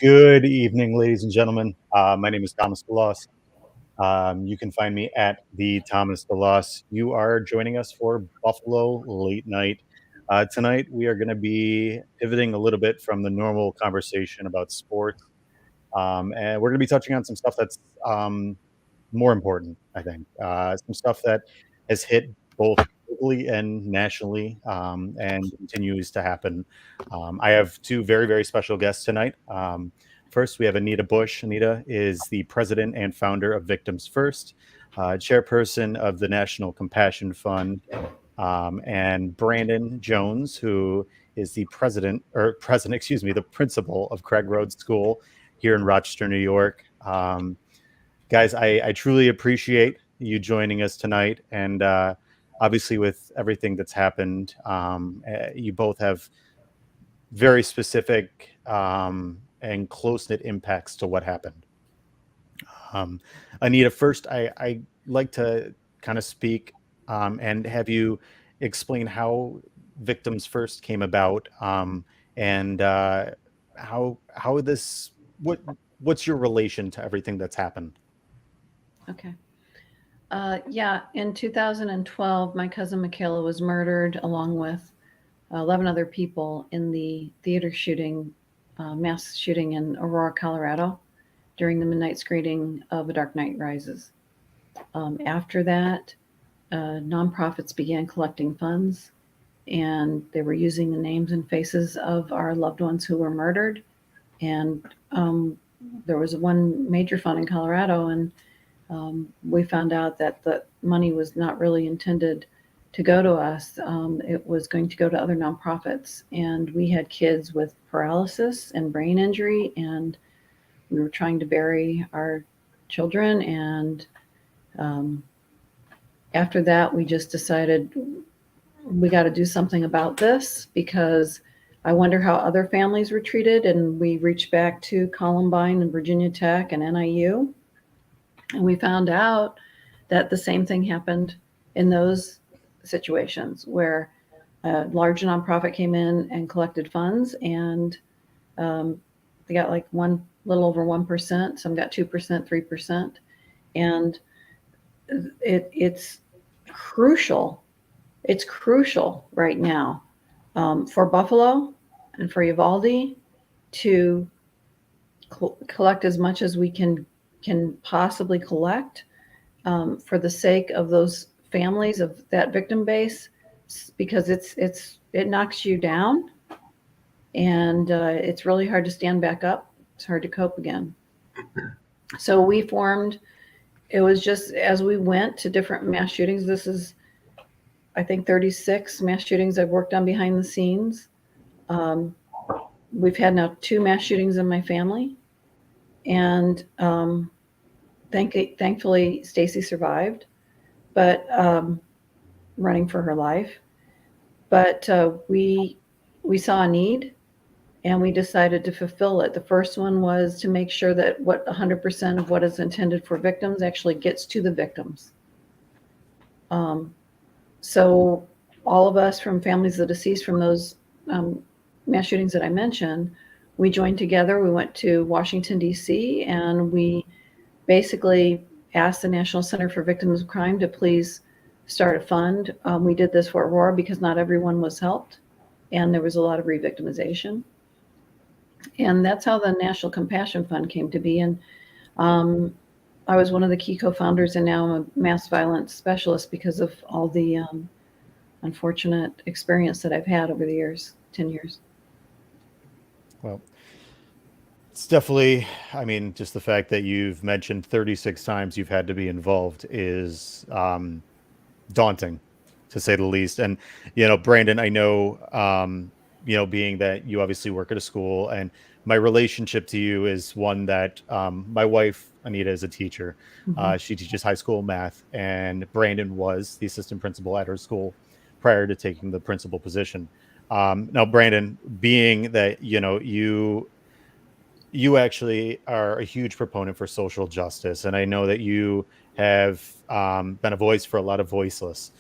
Good evening, ladies and gentlemen. My name is Thomas DeLoss. You can find me at the Thomas DeLoss. You are joining us for Buffalo Late Night. Tonight, we are going to be pivoting a little bit from the normal conversation about sports, and we're going to be touching on some stuff that's more important, I think. Some stuff that has hit both locally and nationally, and continues to happen. I have two very, very special guests tonight. First, we have Anita Bush. Anita is the president and founder of Victims First, chairperson of the National Compassion Fund, and Brandon Jones, who is the excuse me, the principal of Craig Road School here in Rochester, New York. Guys, I truly appreciate you joining us tonight. And obviously, with everything that's happened, you both have very specific and close knit impacts to what happened. Anita, first, I like to kind of speak and have you explain how Victims First came about, and how this what's your relation to everything that's happened? Okay. Yeah, in 2012, my cousin Michaela was murdered along with 11 other people in the theater shooting, mass shooting in Aurora, Colorado, during the midnight screening of A Dark Knight Rises. After that, nonprofits began collecting funds, and they were using the names and faces of our loved ones who were murdered. And there was one major fund in Colorado, and we found out that the money was not really intended to go to us. It was going to go to other nonprofits. And we had kids with paralysis and brain injury, and we were trying to bury our children. And um, after that, we just decided we got to do something about this because I wonder how other families were treated. And we reached back to Columbine and Virginia Tech and NIU, and we found out that the same thing happened in those situations where a large nonprofit came in and collected funds, and they got like one little over 1%. Some got 2%, 3%, and it's crucial. It's crucial right now for Buffalo and for Uvalde to collect as much as we can possibly collect for the sake of those families of that victim base, because it knocks you down, and it's really hard to stand back up. It's hard to cope again. So we formed. It was just as we went to different mass shootings. This is, I think, 36 mass shootings I've worked on behind the scenes. Um, we've had now 2 mass shootings in my family, and thankfully Stacy survived, but running for her life. But we saw a need, and we decided to fulfill it. The first one was to make sure that 100% of what is intended for victims actually gets to the victims. Um, so all of us from families of the deceased from those um, mass shootings that I mentioned, we joined together. We went to Washington, D.C., and we basically asked the National Center for Victims of Crime to please start a fund. We did this for Aurora because not everyone was helped, and there was a lot of re-victimization. And that's how the National Compassion Fund came to be. And um, I was one of the key co-founders, and now I'm a mass violence specialist because of all the unfortunate experience that I've had over the years, 10 years. Well, it's definitely, I mean, just the fact that you've mentioned 36 times you've had to be involved is daunting, to say the least. And, Brandon, I know, being that you obviously work at a school, and my relationship to you is one that my wife, Anita, is a teacher. Mm-hmm. She teaches high school math, and Brandon was the assistant principal at her school prior to taking the principal position. Now, Brandon, being that, you actually are a huge proponent for social justice, and I know that you have been a voice for a lot of voiceless.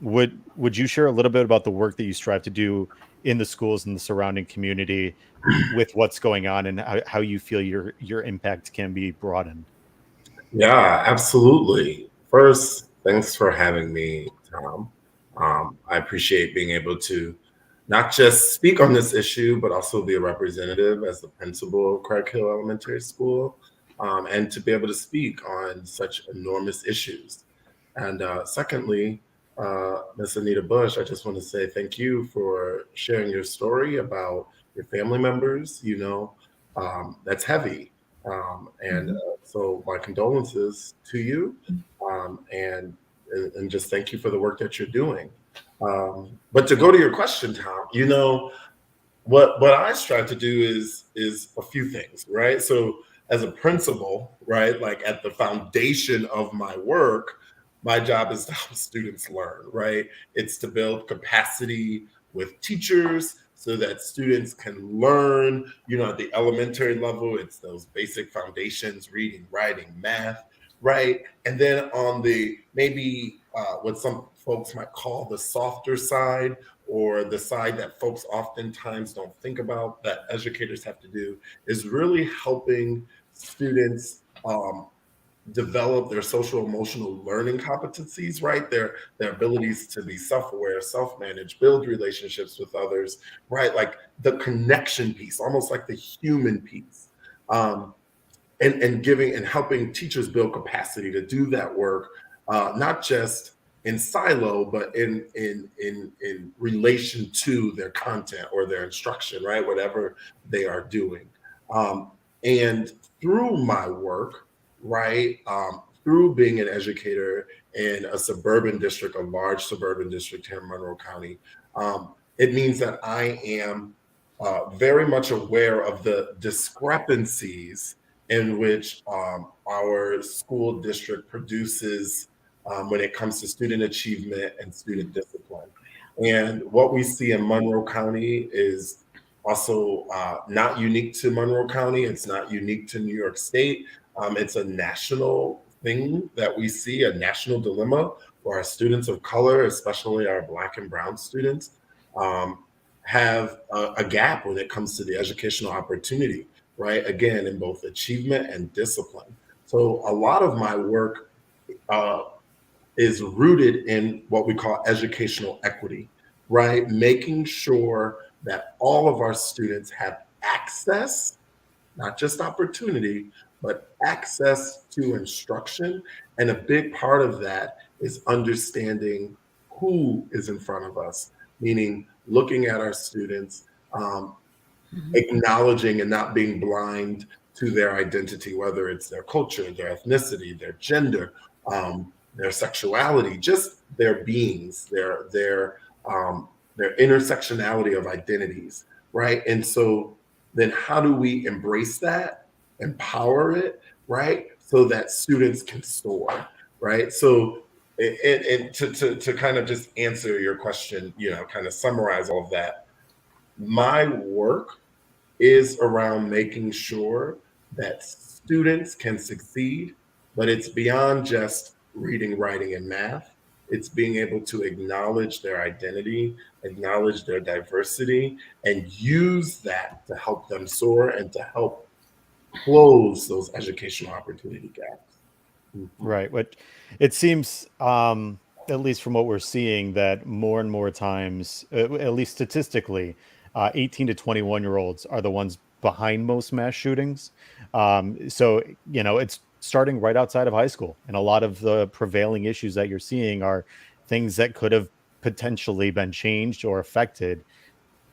Would you share a little bit about the work that you strive to do in the schools and the surrounding community with what's going on, and how you feel your impact can be broadened. Yeah, absolutely. First, thanks for having me, Tom. I appreciate being able to not just speak on this issue, but also be a representative as the principal of Craig Hill Elementary School, and to be able to speak on such enormous issues. And secondly, Ms. Anita Bush, I just want to say thank you for sharing your story about your family members. That's heavy. And Mhm. so my condolences to you, and just thank you for the work that you're doing. But to go to your question, Tom, what I strive to do is a few things, right? So as a principal, right, like at the foundation of my work, my job is to help students learn, right? It's to build capacity with teachers so that students can learn, at the elementary level. It's those basic foundations: reading, writing, math, right? And then on the maybe what some folks might call the softer side, or the side that folks oftentimes don't think about, that educators have to do, is really helping students develop their social emotional learning competencies, right? Their abilities to be self-aware, self-manage, build relationships with others, right? Like the connection piece, almost like the human piece. Um, and giving and helping teachers build capacity to do that work, not just in silo, but in relation to their content or their instruction, right? Whatever they are doing. Um, and through my work, right, through being an educator in a suburban district, a large suburban district here in Monroe County, it means that I am very much aware of the discrepancies in which our school district produces when it comes to student achievement and student discipline. And what we see in Monroe County is also not unique to Monroe County. It's not unique to New York State. It's a national thing that we see, a national dilemma for our students of color, especially our Black and Brown students. Um, have a gap when it comes to the educational opportunity, right? Again, in both achievement and discipline. So a lot of my work uh, is rooted in what we call educational equity, right? Making sure that all of our students have access, not just opportunity, but access to instruction. And a big part of that is understanding who is in front of us, meaning looking at our students, um, Mhm. acknowledging and not being blind to their identity, whether it's their culture, their ethnicity, their gender, their sexuality, just their beings, their intersectionality of identities, right? And so then how do we embrace that, empower it, right? So that students can soar, right? So and to kind of just answer your question, kind of summarize all of that, my work is around making sure that students can succeed, but it's beyond just reading, writing, and math. It's being able to acknowledge their identity, acknowledge their diversity, and use that to help them soar and to help close those educational opportunity gaps. Mhm. Right. What it seems, at least from what we're seeing, that more and more times, at least statistically, 18 to 21-year-olds are the ones behind most mass shootings. So, it's starting right outside of high school. And a lot of the prevailing issues that you're seeing are things that could have potentially been changed or affected,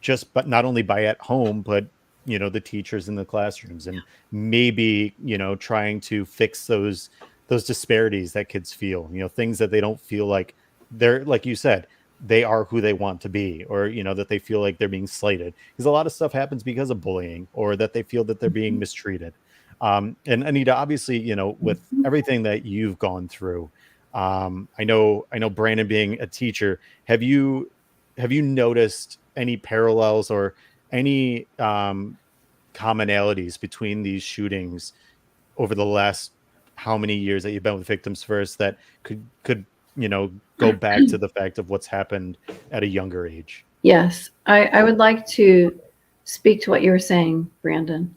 just but not only by at home, but the teachers in the classrooms, and maybe trying to fix those disparities that kids feel, things that they don't feel like they're, like you said, they are who they want to be, or that they feel like they're being slighted, because a lot of stuff happens because of bullying, or that they feel that they're being Mhm. mistreated. And Anita, obviously, with Mhm. everything that you've gone through, I know Brandon, being a teacher, have you noticed any parallels or any commonalities between these shootings over the last how many years that you've been with Victims First, that could go back to the fact of what's happened at a younger age? Yes, I would like to speak to what you were saying, Brandon,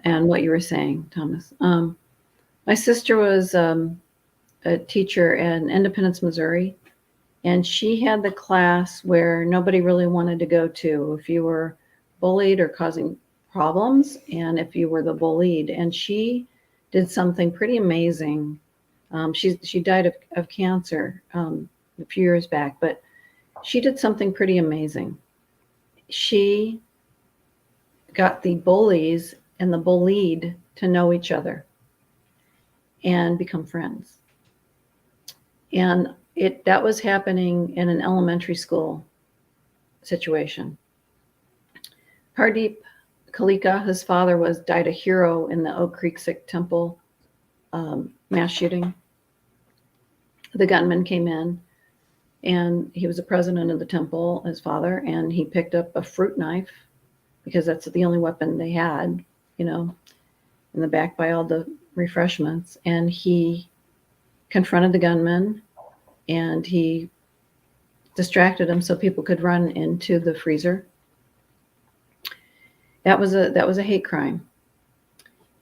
and what you were saying, Thomas. My sister was a teacher in Independence, Missouri, and she had the class where nobody really wanted to go to if you were bullied or causing problems, and if you were the bullied. And she did something pretty amazing. She died of cancer a few years back, but she did something pretty amazing. She got the bullies and the bullied to know each other and become friends. And that was happening in an elementary school situation. Pardeep Kalika, his father, died a hero in the Oak Creek Sikh Temple mass shooting. The gunman came in, and he was the president of the temple, his father, and he picked up a fruit knife because that's the only weapon they had, you know, in the back by all the refreshments. And he confronted the gunman, and he distracted him so people could run into the freezer. That was a hate crime.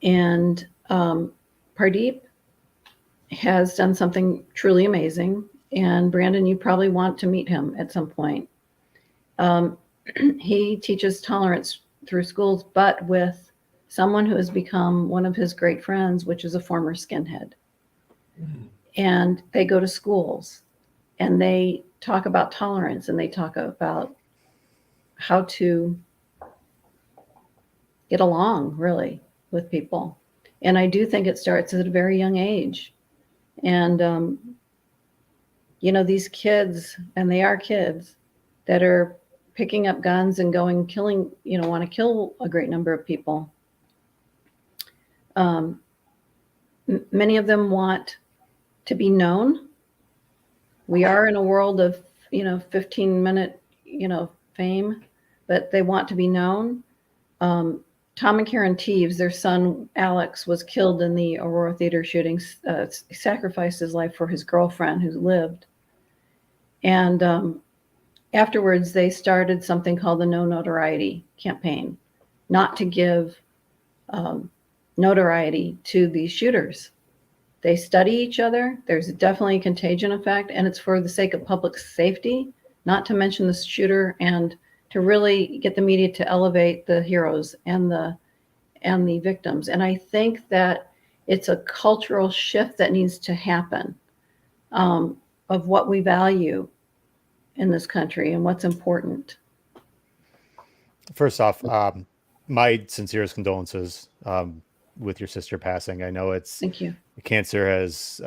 And Pardeep has done something truly amazing. And Brandon, you probably want to meet him at some point. He teaches tolerance through schools, but with someone who has become one of his great friends, which is a former skinhead. And they go to schools and they talk about tolerance, and they talk about how to get along really with people. And I do think it starts at a very young age. And, these kids, and they are kids, that are picking up guns and going killing, want to kill a great number of people. Many of them want to be known. We are in a world of 15-minute fame, but they want to be known. Tom and Karen Teves, their son Alex, was killed in the Aurora Theater shooting. He sacrificed his life for his girlfriend who lived. And afterwards, they started something called the No Notoriety campaign, not to give notoriety to these shooters. They study each other. There's definitely a contagion effect, and it's for the sake of public safety, not to mention the shooter, and to really get the media to elevate the heroes and the victims. And I think that it's a cultural shift that needs to happen of what we value in this country and what's important. First off, my sincerest condolences with your sister passing. I know Thank you. cancer has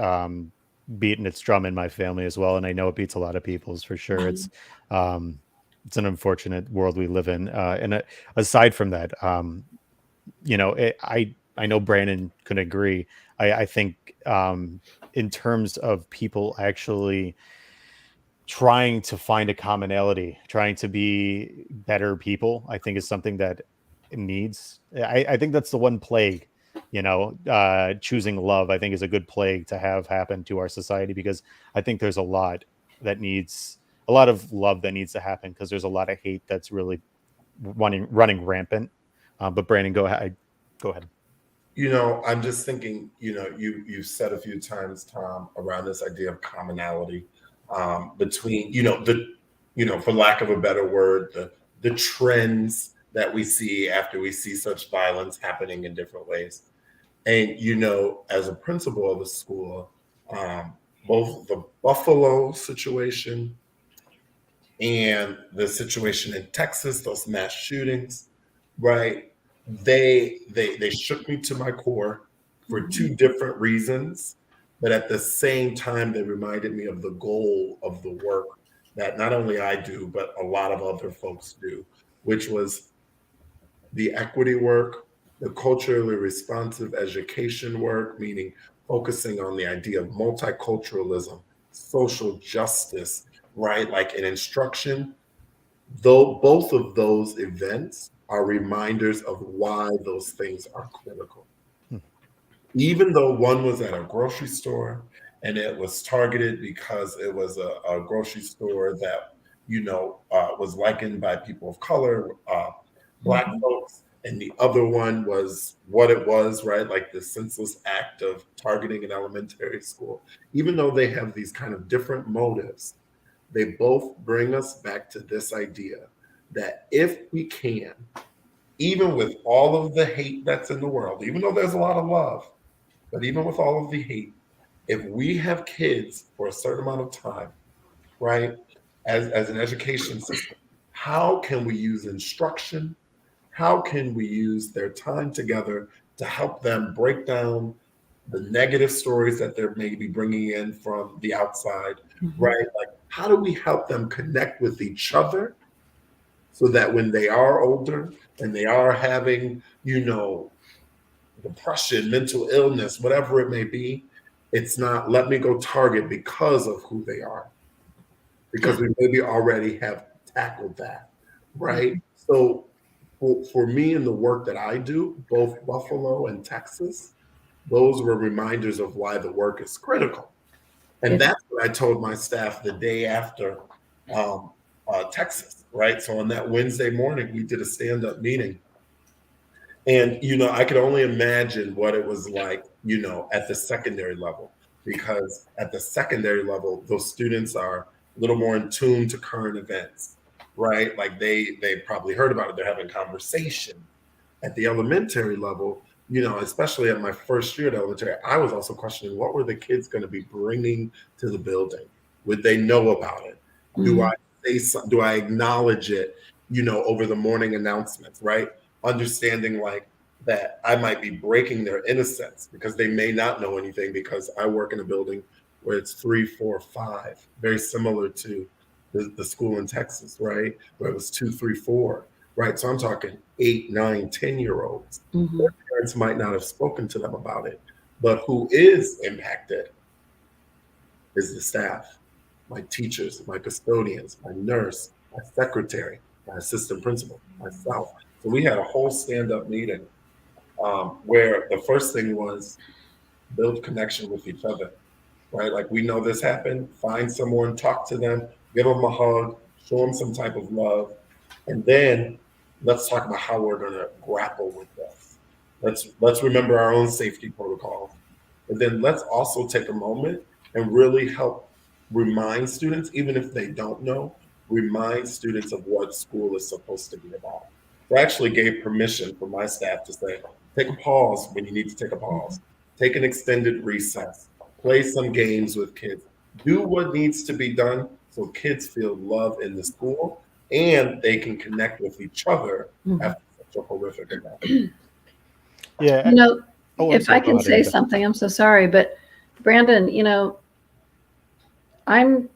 beaten its drum in my family as well, and I know it beats a lot of people's for sure. It's an unfortunate world we live in. And aside from that, I know Brandon could agree. I think in terms of people actually trying to find a commonality, trying to be better people, I think is something that needs. I think that's the one plague, choosing love, I think is a good plague to have happen to our society, because I think there's a lot of love that needs to happen, because there's a lot of hate that's really running rampant. But Brandon, go ahead. Go ahead. I'm just thinking, you said a few times, Tom, around this idea of commonality between, for lack of a better word, the trends that we see after we see such violence happening in different ways. And, as a principal of a school, both the Buffalo situation and the situation in Texas, those mass shootings, right? They shook me to my core for two different reasons, but at the same time, they reminded me of the goal of the work that not only I do, but a lot of other folks do, which was the equity work, the culturally responsive education work, meaning focusing on the idea of multiculturalism, social justice, right? Like in instruction, though both of those events are reminders of why those things are critical. Even though one was at a grocery store and it was targeted because it was a grocery store that, was likened by people of color, Black folks, and the other one was what it was, right? Like the senseless act of targeting an elementary school. Even though they have these kind of different motives, they both bring us back to this idea that if we can, even with all of the hate that's in the world, even though there's a lot of love, but even with all of the hate, if we have kids for a certain amount of time, right, as an education system, how can we use instruction? How can we use their time together to help them break down the negative stories that they're maybe bringing in from the outside, right? Like, how do we help them connect with each other so that when they are older and they are having, depression, mental illness, whatever it may be, it's not let me go target because of who they are, because we maybe already have tackled that, right? So for me and the work that I do, both Buffalo and Texas, those were reminders of why the work is critical. And that's what I told my staff the day after Texas, right? So on that Wednesday morning, we did a stand-up meeting. And, I could only imagine what it was like, at the secondary level, because at the secondary level, those students are a little more in tune to current events, right? Like they probably heard about it. They're having conversation. At the elementary level, especially at my first year at elementary, I was also questioning what were the kids going to be bringing to the building? Would they know about it? Do I say something? Do I acknowledge it, over the morning announcements, right? Understanding like that I might be breaking their innocence because they may not know anything because I work in a building where it's 3, 4, 5, very similar to the school in Texas, right? Where it was 2, 3, 4. Right. So I'm talking 8, 9, 10-year-olds. Their parents might not have spoken to them about it, but who is impacted is the staff, my teachers, my custodians, my nurse, my secretary, my assistant principal, myself. So we had a whole stand-up meeting where the first thing was build connection with each other, right? Like we know this happened, find someone, talk to them, give them a hug, show them some type of love. And then let's talk about how we're going to grapple with this. Let's remember our own safety protocols. And then let's also take a moment and really help remind students, even if they don't know, remind students of what school is supposed to be about. So I actually gave permission for my staff to say, take a pause when you need to take a pause, take an extended recess, play some games with kids, do what needs to be done so kids feel love in the school and they can connect with each other after such a horrific event. Yeah. If I can say something, I'm so sorry, but Brandon, I'm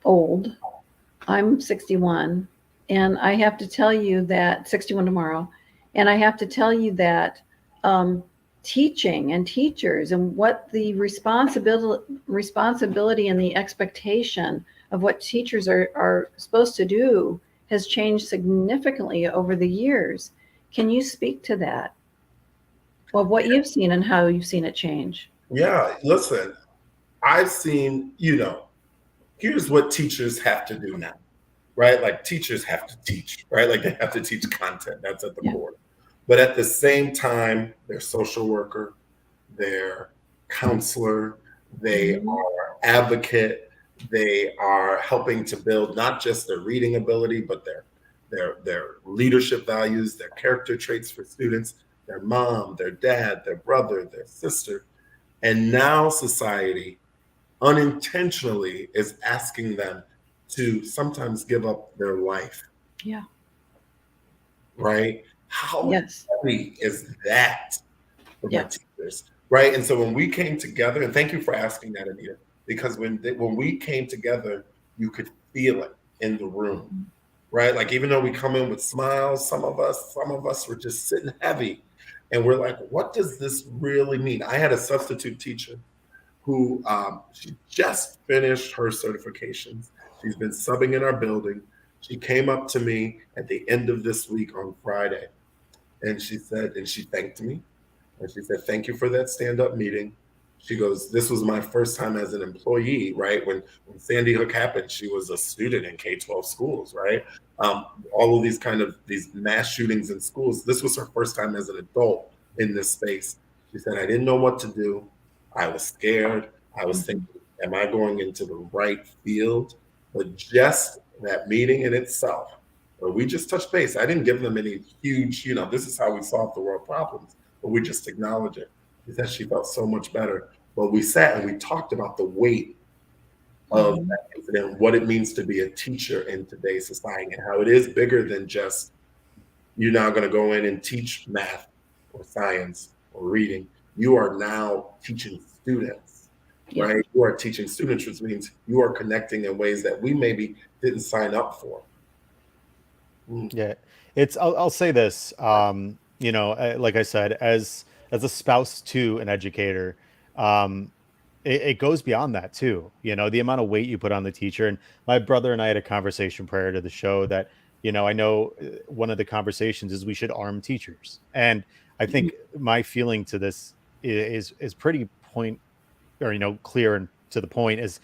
old. I'm 61, and I have to tell you that 61 tomorrow, and I have to tell you that teaching and teachers and what the responsibility and the expectation of what teachers are supposed to do has changed significantly over the years. Can you speak to that? Well, what you've seen and how you've seen it change. Yeah, listen, I've seen, here's what teachers have to do now, right? Like teachers have to teach, right? Like they have to teach content. That's at the core. But at the same time, they're social worker, they're counselor, they are advocate, they are helping to build not just their reading ability, but their leadership values, their character traits for students, their mom, their dad, their brother, their sister. And now society unintentionally is asking them to sometimes give up their life. Yeah. Right? How heavy is that for my teachers? Right. And so when we came together, and thank you for asking that, Anita, because when we came together, you could feel it in the room. Right. Like even though we come in with smiles, some of us were just sitting heavy. And we're like, what does this really mean? I had a substitute teacher who she just finished her certifications. She's been subbing in our building. She came up to me at the end of this week on Friday, and she thanked me. And she said, thank you for that stand-up meeting. She goes, this was my first time as an employee, right? When Sandy Hook happened, she was a student in K-12 schools, right? All of these mass shootings in schools. This was her first time as an adult in this space. She said, I didn't know what to do. I was scared. I was thinking, am I going into the right field? But just that meeting in itself, where we just touched base. I didn't give them any huge, this is how we solve the world problems, but we just acknowledge it. She said she felt so much better. But we sat and we talked about the weight of that incident, what it means to be a teacher in today's society, and how it is bigger than just you're now going to go in and teach math or science or reading. You are now teaching students, right? You are teaching students, which means you are connecting in ways that we maybe didn't sign up for. Yeah, I'll say this, like I said, as a spouse to an educator, it goes beyond that too. The amount of weight you put on the teacher. And my brother and I had a conversation prior to the show that, I know one of the conversations is we should arm teachers. And I think my feeling to this is pretty point, or, clear and to the point, is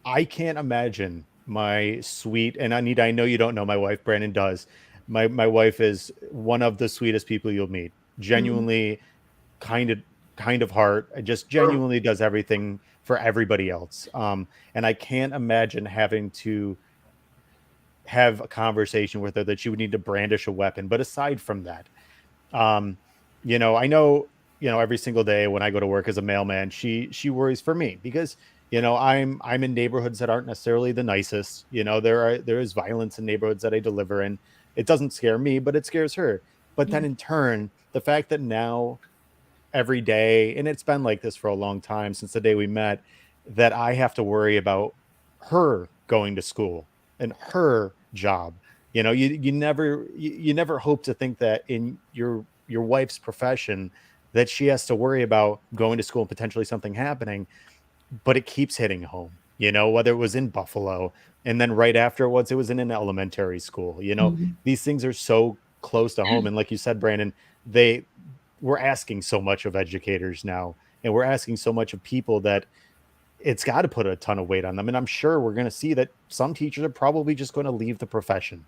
I can't imagine my sweet, and Anita, I know you don't know my wife, Brandon does. My wife is one of the sweetest people you'll meet. Genuinely kind of heart, just genuinely does everything for everybody else. And I can't imagine having to have a conversation with her that she would need to brandish a weapon. But aside from that, I know, every single day when I go to work as a mailman, she worries for me because, I'm in neighborhoods that aren't necessarily the nicest. There is violence in neighborhoods that I deliver in. It doesn't scare me, but it scares her. But then in turn, the fact that now every day, and it's been like this for a long time since the day we met, that I have to worry about her going to school and her job. You never hope to think that in your wife's profession that she has to worry about going to school and potentially something happening, but it keeps hitting home, whether it was in Buffalo and then right afterwards it was in an elementary school. These things are so close to home. And like you said, Brandon, we're asking so much of educators now, and we're asking so much of people that it's got to put a ton of weight on them. And I'm sure we're going to see that some teachers are probably just going to leave the profession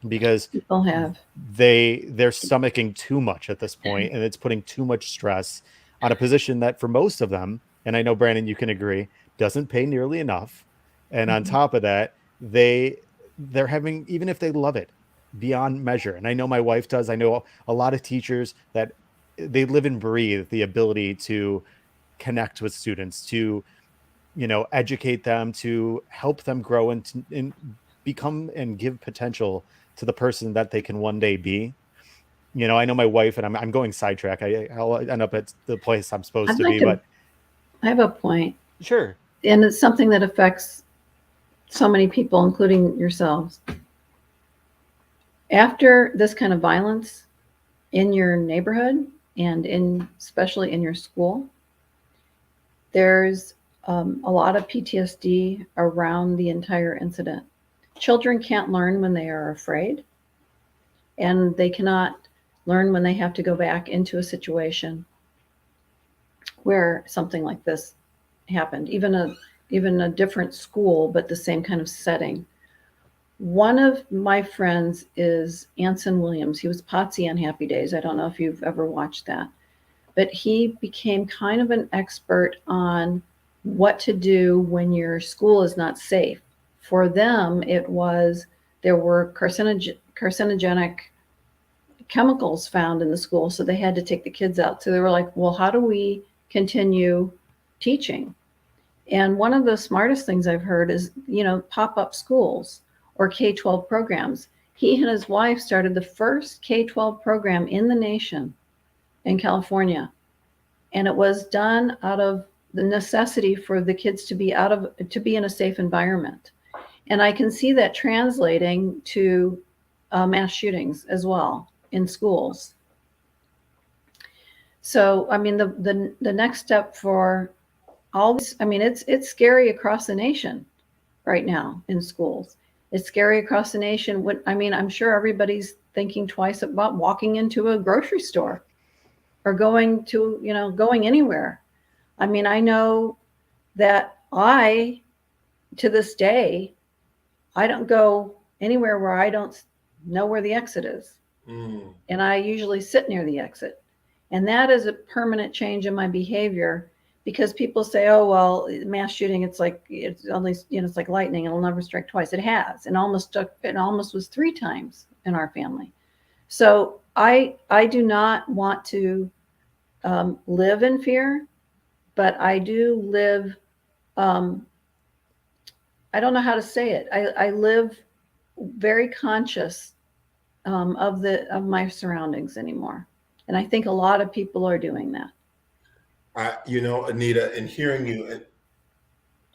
because people have they're stomaching too much at this point, and it's putting too much stress on a position that for most of them, and I know Brandon, you can agree, doesn't pay nearly enough. And on top of that, they're having, even if they love it, beyond measure. And I know my wife does. I know a lot of teachers that they live and breathe the ability to connect with students, to, educate them, to help them grow and become and give potential to the person that they can one day be. I know my wife, and I'm going sidetrack. I'll end up at the place I'm supposed to be, but I have a point. Sure. And it's something that affects so many people, including yourselves. After this kind of violence in your neighborhood and especially in your school, there's a lot of PTSD around the entire incident. Children can't learn when they are afraid, and they cannot learn when they have to go back into a situation where something like this happened, even a different school, but the same kind of setting. One of my friends is Anson Williams. He was Potsy on Happy Days. I don't know if you've ever watched that, but he became kind of an expert on what to do when your school is not safe. For them, there were carcinogenic chemicals found in the school, so they had to take the kids out. So they were like, well, how do we continue teaching? And one of the smartest things I've heard is, pop-up schools or K-12 programs. He and his wife started the first K-12 program in the nation in California. And it was done out of the necessity for the kids to be in a safe environment. And I can see that translating to mass shootings as well in schools. So, I mean, the next step for all this, I mean, it's scary across the nation right now in schools. It's scary across the nation. I'm sure everybody's thinking twice about walking into a grocery store or going anywhere. I mean, I know that to this day, I don't go anywhere where I don't know where the exit is. Mm. And I usually sit near the exit. And that is a permanent change in my behavior because people say, oh, well, mass shooting, it's only, it's like lightning. It'll never strike twice. It has. And it almost was 3 times in our family. So I do not want to live in fear, but I do live, um, I don't know how to say it. I live very conscious of my surroundings anymore. And I think a lot of people are doing that. Anita, and hearing you,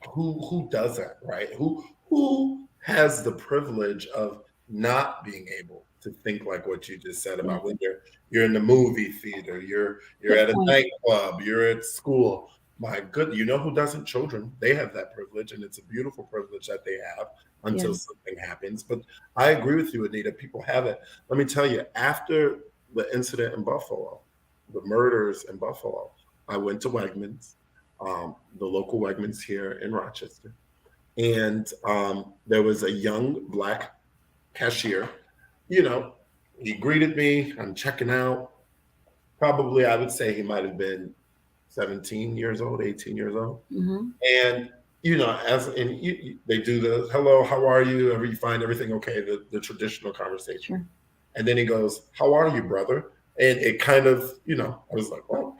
who does that, right? Who has the privilege of not being able to think like what you just said about when you're in the movie theater, you're Good at a point. nightclub, you're at school. My good, you know who doesn't? Children. They have that privilege, and it's a beautiful privilege that they have until Yeah. something happens. But I agree with you, Anita. People have it. Let me tell you, after the incident in Buffalo, the murders in Buffalo, I went to Wegmans, the local Wegmans here in Rochester. And there was a young Black cashier. You know, he greeted me. I'm checking out. Probably, I would say he might have been 17 years old, 18 years old. Mm-hmm. And, they do the hello, how are you? Ever you find everything okay? The traditional conversation. Sure. And then he goes, how are you, brother? And it kind of, I was like, well,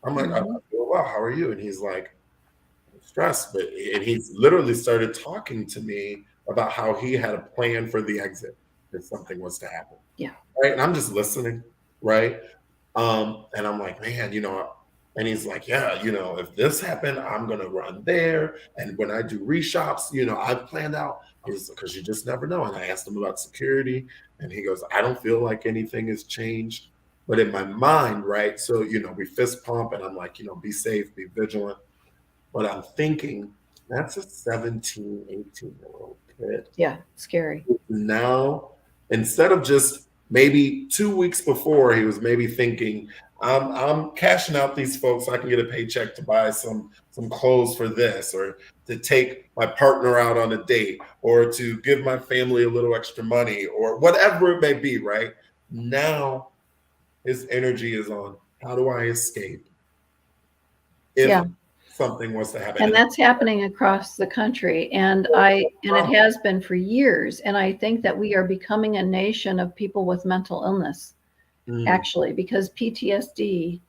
I'm like, I feel well. How are you? And he's like, stressed, and he's literally started talking to me about how he had a plan for the exit if something was to happen. Yeah. Right. And I'm just listening. Right. And I'm like, man, and he's like, yeah, if this happened, I'm gonna run there. And when I do reshops, I've planned out. Because you just never know. And I asked him about security, and he goes, I don't feel like anything has changed. But in my mind, right? So, we fist pump, and I'm like, be safe, be vigilant. But I'm thinking that's a 17, 18-year-old kid. Yeah. Scary. Now, instead of just maybe 2 weeks before, he was maybe thinking, I'm cashing out these folks so I can get a paycheck to buy some clothes for this, or to take my partner out on a date, or to give my family a little extra money, or whatever it may be, right? Now his energy is on, how do I escape if something was to happen? And that's happening across the country. And it has been for years. And I think that we are becoming a nation of people with mental illness, actually, because PTSD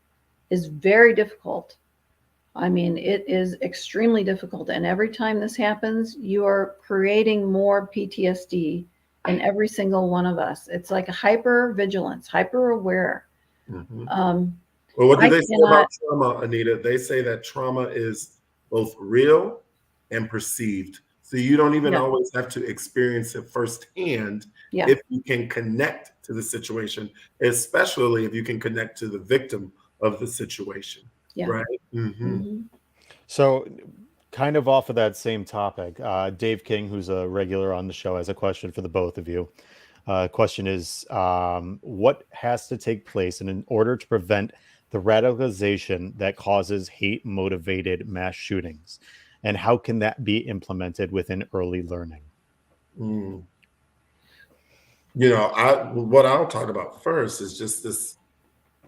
is very difficult. I mean, it is extremely difficult. And every time this happens, you are creating more PTSD in every single one of us. It's like a hyper vigilance, hyper aware. Well, what do they say about trauma, Anita? They say that trauma is both real and perceived. So you don't even always have to experience it firsthand if you can connect to the situation, especially if you can connect to the victim of the situation. Yeah. Right. So, kind of off of that same topic, Dave King, who's a regular on the show, has a question for the both of you. Question is, what has to take place in order to prevent the radicalization that causes hate-motivated mass shootings, and how can that be implemented within early learning? What I'll talk about first is just this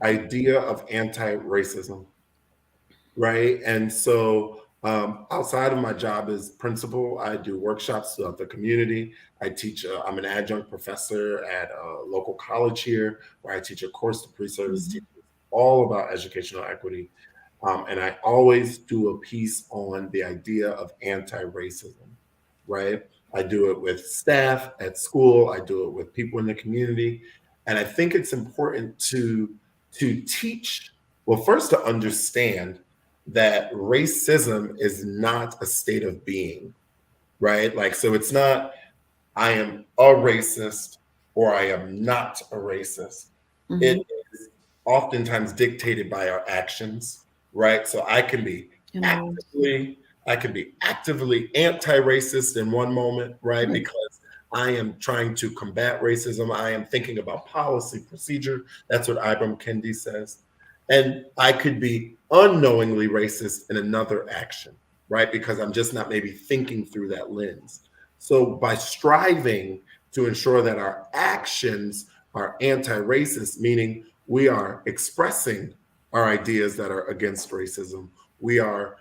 idea of anti-racism, right? And so outside of my job as principal, I do workshops throughout the community. I teach, I'm an adjunct professor at a local college here, where I teach a course to pre-service teachers all about educational equity. And I always do a piece on the idea of anti-racism, right? I do it with staff at school. I do it with people in the community. And I think it's important to teach, well, first to understand that racism is not a state of being, right? Like, so it's not, I am a racist or I am not a racist. It is oftentimes dictated by our actions, right? So I can be actively anti-racist in one moment, right? Because I am trying to combat racism. I am thinking about policy, procedure. That's what Ibram Kendi says. And I could be unknowingly racist in another action, right? Because I'm just not maybe thinking through that lens. So by striving to ensure that our actions are anti-racist, meaning we are expressing our ideas that are against racism, we are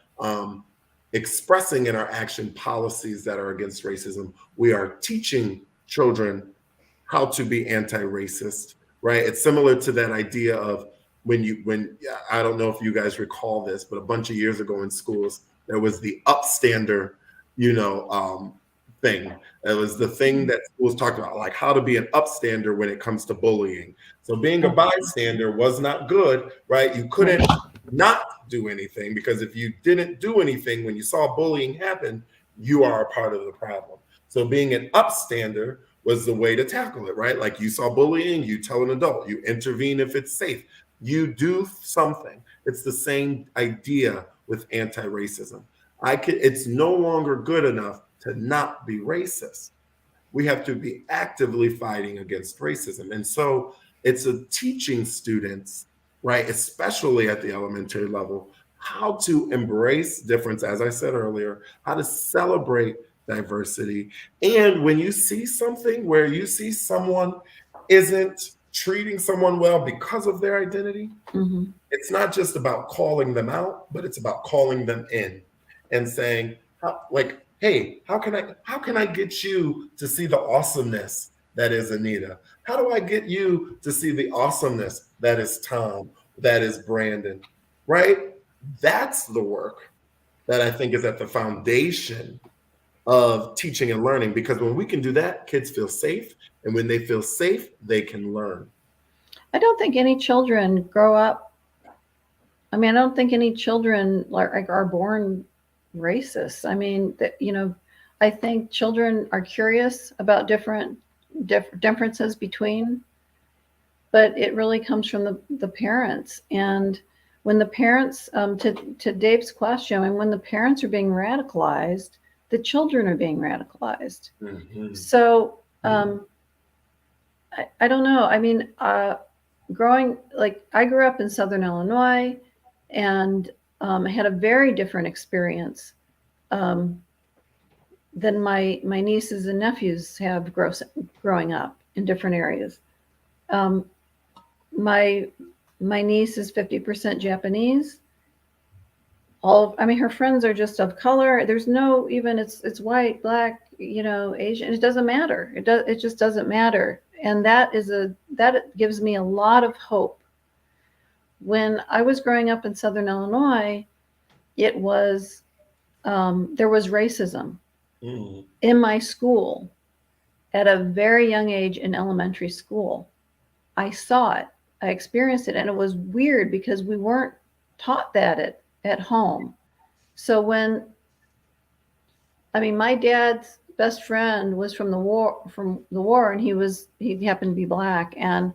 expressing in our action policies that are against racism, we are teaching children how to be anti-racist, right? It's similar to that idea of when I don't know if you guys recall this, but a bunch of years ago in schools there was the upstander, thing. It was the thing that schools talked about, like how to be an upstander when it comes to bullying. So being a bystander was not good, right? You couldn't not do anything, because if you didn't do anything when you saw bullying happen, you are a part of the problem. So being an upstander was the way to tackle it, right? Like you saw bullying, you tell an adult, you intervene if it's safe, you do something. It's the same idea with anti-racism. It's no longer good enough to not be racist. We have to be actively fighting against racism. And so it's a teaching students, right, especially at the elementary level, how to embrace difference, as I said earlier, how to celebrate diversity. And when you see something where you see someone isn't treating someone well because of their identity, it's not just about calling them out, but it's about calling them in and saying, like, hey, how can I get you to see the awesomeness that is Anita? How do I get you to see the awesomeness that is Tom, that is Brandon, right? That's the work that I think is at the foundation of teaching and learning, because when we can do that, kids feel safe. And when they feel safe, they can learn. I don't think any children grow up. I mean, I don't think any children are born racist. I mean, I think children are curious about differences between, but it really comes from the parents. And when the parents, to Dave's question, and when the parents are being radicalized, the children are being radicalized. So I don't know. I mean, I grew up in Southern Illinois, and I had a very different experience than my nieces and nephews have growing up in different areas. My niece is 50% Japanese. Her friends are just of color. There's no even it's white, black, Asian. It doesn't matter. It just doesn't matter. And that gives me a lot of hope. When I was growing up in Southern Illinois, there was racism in my school at a very young age in elementary school. I saw it. I experienced it, and it was weird because we weren't taught that at home. So my dad's best friend was from the war, and he happened to be black, and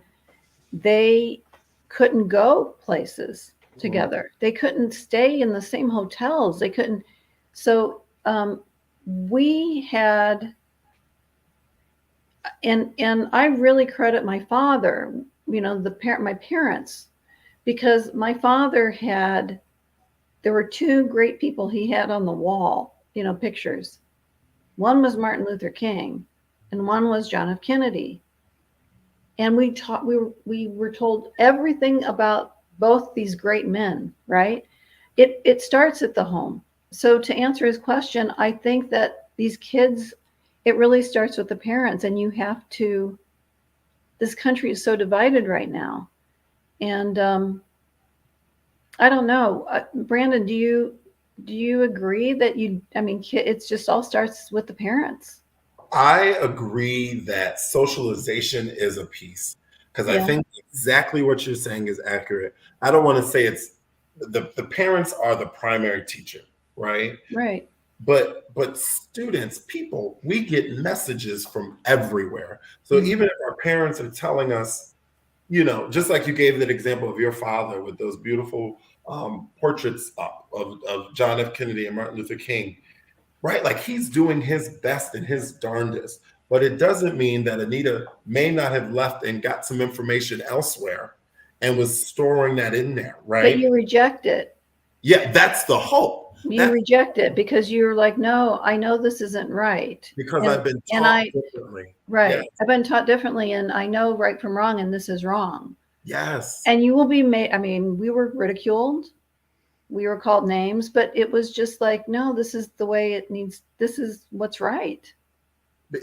they couldn't go places together. They couldn't stay in the same hotels. They couldn't. So we had, and I really credit my father, my parents, because my father there were two great people he had on the wall, pictures. One was Martin Luther King, and one was John F. Kennedy. And we were told everything about both these great men, right? It starts at the home. So to answer his question, I think that these kids, it really starts with the parents, and this country is so divided right now. And I don't know, Brandon, do you agree that it's just all starts with the parents? I agree that socialization is a piece, because I think exactly what you're saying is accurate. I don't want to say it's the parents are the primary teacher, right? Right. But students, people, we get messages from everywhere. So even if our parents are telling us, just like you gave that example of your father with those beautiful portraits up of John F. Kennedy and Martin Luther King, right? Like he's doing his best and his darndest, but it doesn't mean that Anita may not have left and got some information elsewhere and was storing that in there, But right? you reject it. Yeah, that's the hope. You reject it because you're like, no, I know this isn't right. Because I've been taught differently. Right. Yes. I've been taught differently, and I know right from wrong, and this is wrong. Yes. And you will be made, I mean, we were ridiculed. We were called names, but it was just like, no, this is the way it needs, this is what's right.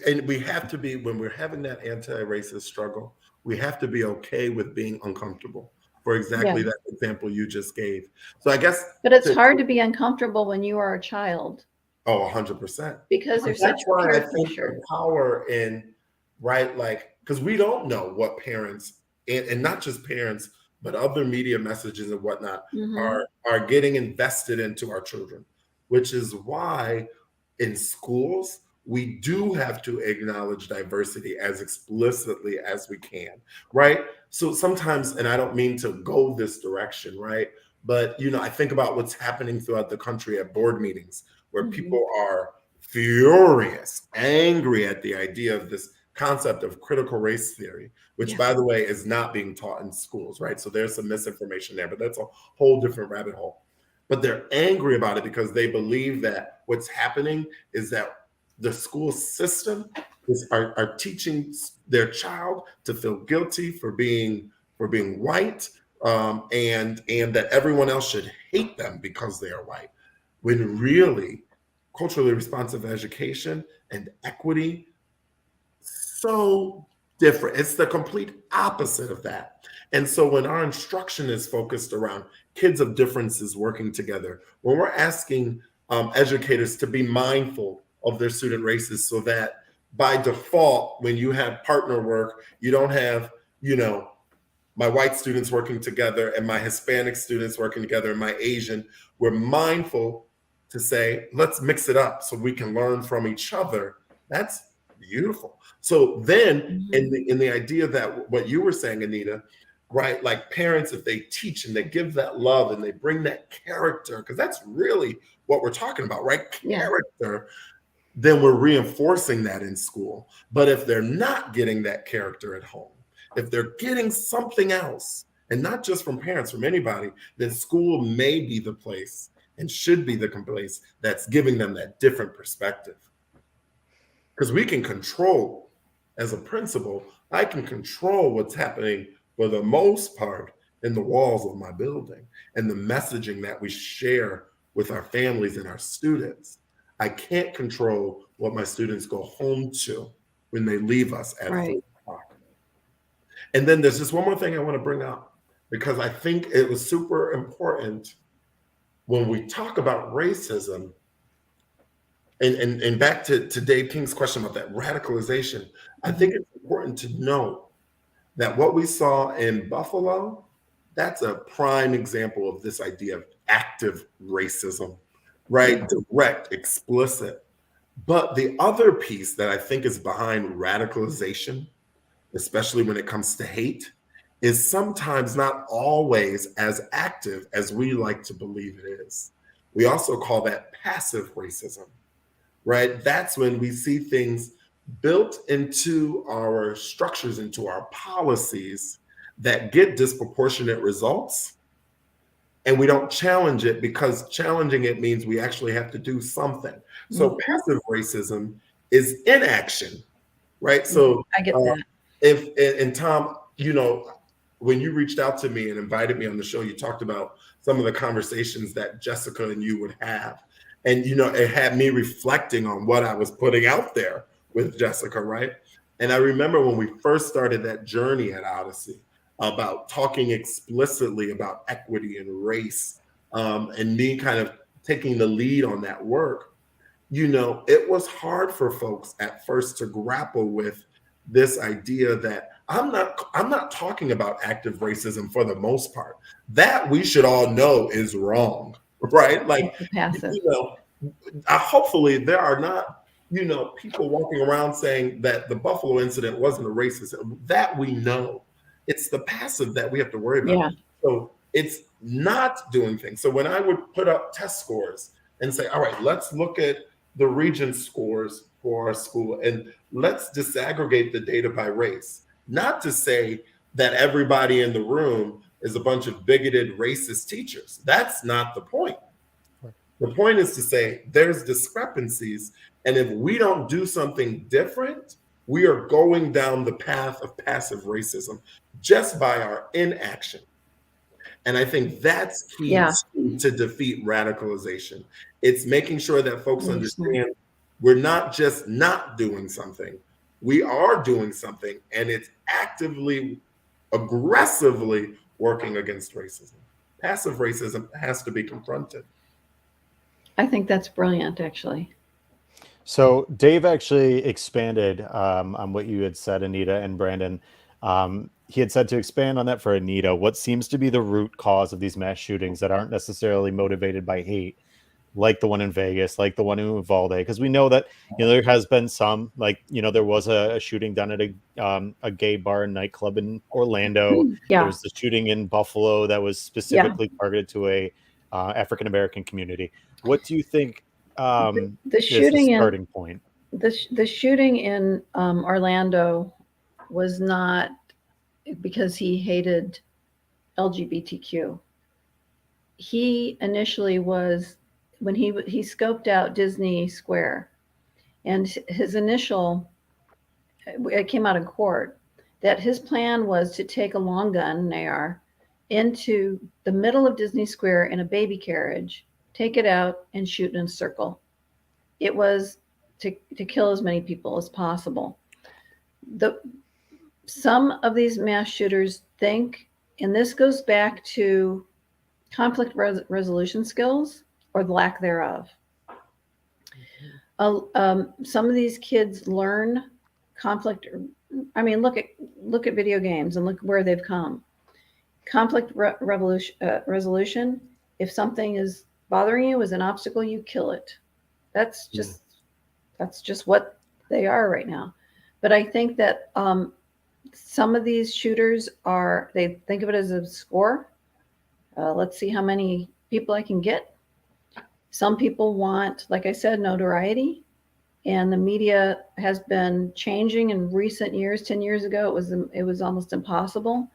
And we have to be, when we're having that anti-racist struggle, we have to be okay with being uncomfortable. For exactly that example you just gave. So I guess. But it's hard to be uncomfortable when you are a child. Oh, 100%. Because there's that's such why I peer think pressure. the power in, right, like, because we don't know what parents, and not just parents, but other media messages and whatnot are getting invested into our children, which is why in schools, we do have to acknowledge diversity as explicitly as we can, right? So sometimes, and I don't mean to go this direction, right? But, I think about what's happening throughout the country at board meetings where people are furious, angry at the idea of this concept of critical race theory, which, by the way, is not being taught in schools, right? So there's some misinformation there, but that's a whole different rabbit hole. But they're angry about it because they believe that what's happening is that the school system are teaching their child to feel guilty for being white, and that everyone else should hate them because they are white. When really, culturally responsive education and equity, so different. It's the complete opposite of that. And so when our instruction is focused around kids of differences working together, when we're asking educators to be mindful of their student races so that by default, when you have partner work, you don't have, my white students working together and my Hispanic students working together and my Asian, we're mindful to say, let's mix it up so we can learn from each other. That's beautiful. So then in the idea that what you were saying, Anita, right? Like parents, if they teach and they give that love and they bring that character, because that's really what we're talking about, right? Character, then we're reinforcing that in school. But if they're not getting that character at home, if they're getting something else, and not just from parents, from anybody, then school may be the place and should be the place that's giving them that different perspective. Because we can control, as a principal, I can control what's happening for the most part in the walls of my building and the messaging that we share with our families and our students. I can't control what my students go home to when they leave us at 4 o'clock. And then there's just one more thing I want to bring up, because I think it was super important when we talk about racism. And back to Dave King's question about that radicalization, I think it's important to know that what we saw in Buffalo, that's a prime example of this idea of active racism, right? Direct, explicit. But the other piece that I think is behind radicalization, especially when it comes to hate, is sometimes not always as active as we like to believe it is. We also call that passive racism, right? That's when we see things built into our structures, into our policies that get disproportionate results. And we don't challenge it, because challenging it means we actually have to do something. So passive racism is inaction, right? So I get that. And Tom, when you reached out to me and invited me on the show, you talked about some of the conversations that Jessica and you would have. And, it had me reflecting on what I was putting out there with Jessica, right? And I remember when we first started that journey at Odyssey about talking explicitly about equity and race, and me kind of taking the lead on that work, it was hard for folks at first to grapple with this idea that I'm not talking about active racism for the most part. That we should all know is wrong, right? Like, passive. Hopefully there are not, people walking around saying that the Buffalo incident wasn't a racist. That we know. It's the passive that we have to worry about. Yeah. So it's not doing things. So when I would put up test scores and say, all right, let's look at the region scores for our school and let's disaggregate the data by race. Not to say that everybody in the room is a bunch of bigoted, racist teachers. That's not the point. The point is to say there's discrepancies, and if we don't do something different, we are going down the path of passive racism just by our inaction. And I think that's key to defeat radicalization. It's making sure that folks understand we're not just not doing something, we are doing something, and it's actively, aggressively working against racism. Passive racism has to be confronted. I think that's brilliant, actually. So Dave actually expanded on what you had said, Anita and Brandon. He had said to expand on that for Anita, what seems to be the root cause of these mass shootings that aren't necessarily motivated by hate, like the one in Vegas, like the one in Uvalde, because we know that there has been some, like there was a shooting done at a gay bar and nightclub in Orlando. There was the shooting in Buffalo that was specifically targeted to a African American community. What do you think the is shooting the starting point? The shooting in Orlando was not because he hated LGBTQ. He initially was, when he scoped out Disney Square, and his initial, it came out in court that his plan was to take a long gun, an AR, into the middle of Disney Square in a baby carriage, take it out, and shoot in a circle. It was to kill as many people as possible. Some of these mass shooters think, and this goes back to conflict resolution skills or the lack thereof. Some of these kids learn conflict. I mean, look at video games and look where they've come. Conflict resolution. If something is bothering you as an obstacle, you kill it. That's just what they are right now. But I think that some of these shooters they think of it as a score. Let's see how many people I can get. Some people want, like I said, notoriety. And the media has been changing in recent years. 10 years ago, it was almost impossible.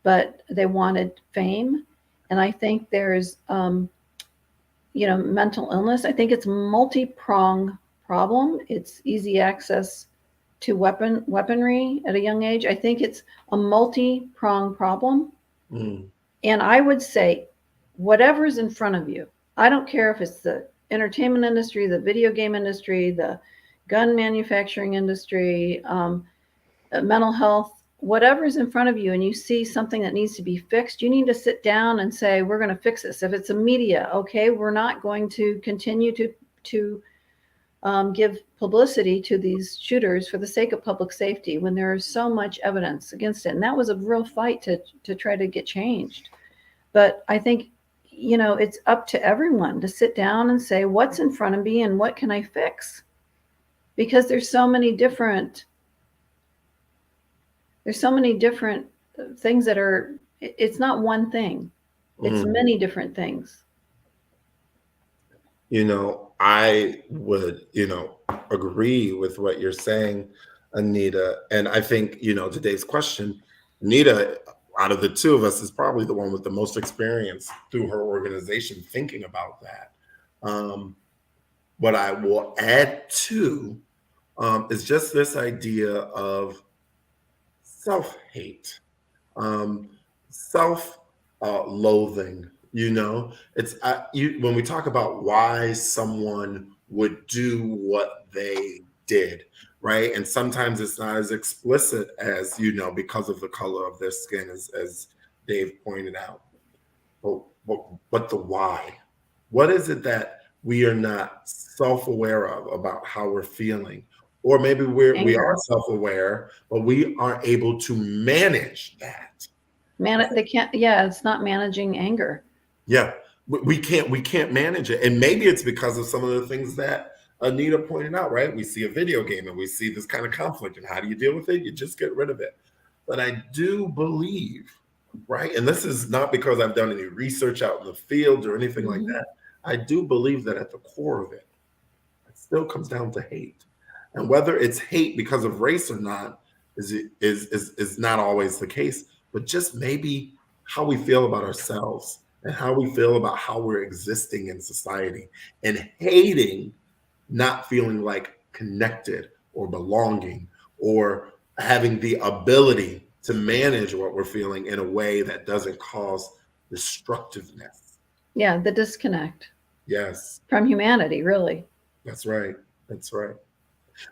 But they wanted fame. And I think there's, mental illness. I think it's a multi-pronged problem. It's easy access to weaponry at a young age. I think it's a multi-pronged problem. And I would say, whatever's in front of you, I don't care if it's the entertainment industry, the video game industry, the gun manufacturing industry, mental health, whatever's in front of you, and you see something that needs to be fixed, you need to sit down and say, we're going to fix this. If it's a media, okay, we're not going to continue to give publicity to these shooters for the sake of public safety when there is so much evidence against it. And that was a real fight to try to get changed. But I think, it's up to everyone to sit down and say, what's in front of me and what can I fix? Because there's so many different things that are, it's not one thing. It's many different things. I would, agree with what you're saying, Anita. And I think, today's question, Anita, out of the two of us, is probably the one with the most experience through her organization thinking about that. What I will add to is just this idea of self-hate, self-loathing. It's when we talk about why someone would do what they did, right? And sometimes it's not as explicit as, because of the color of their skin, as Dave pointed out. But the why? What is it that we are not self-aware of about how we're feeling? Or maybe we are self-aware, but we aren't able to manage that. They can't. Yeah, it's not managing anger. Yeah, we can't manage it, and maybe it's because of some of the things that Anita pointed out. Right, we see a video game and we see this kind of conflict, and how do you deal with it? You just get rid of it. But I do believe, right, and this is not because I've done any research out in the field or anything like that. I do believe that at the core of it, it still comes down to hate. And whether it's hate because of race or not is not always the case, but just maybe how we feel about ourselves and how we feel about how we're existing in society, and hating not feeling like connected or belonging or having the ability to manage what we're feeling in a way that doesn't cause destructiveness. Yeah, the disconnect Yes, from humanity, really. that's right. That's right.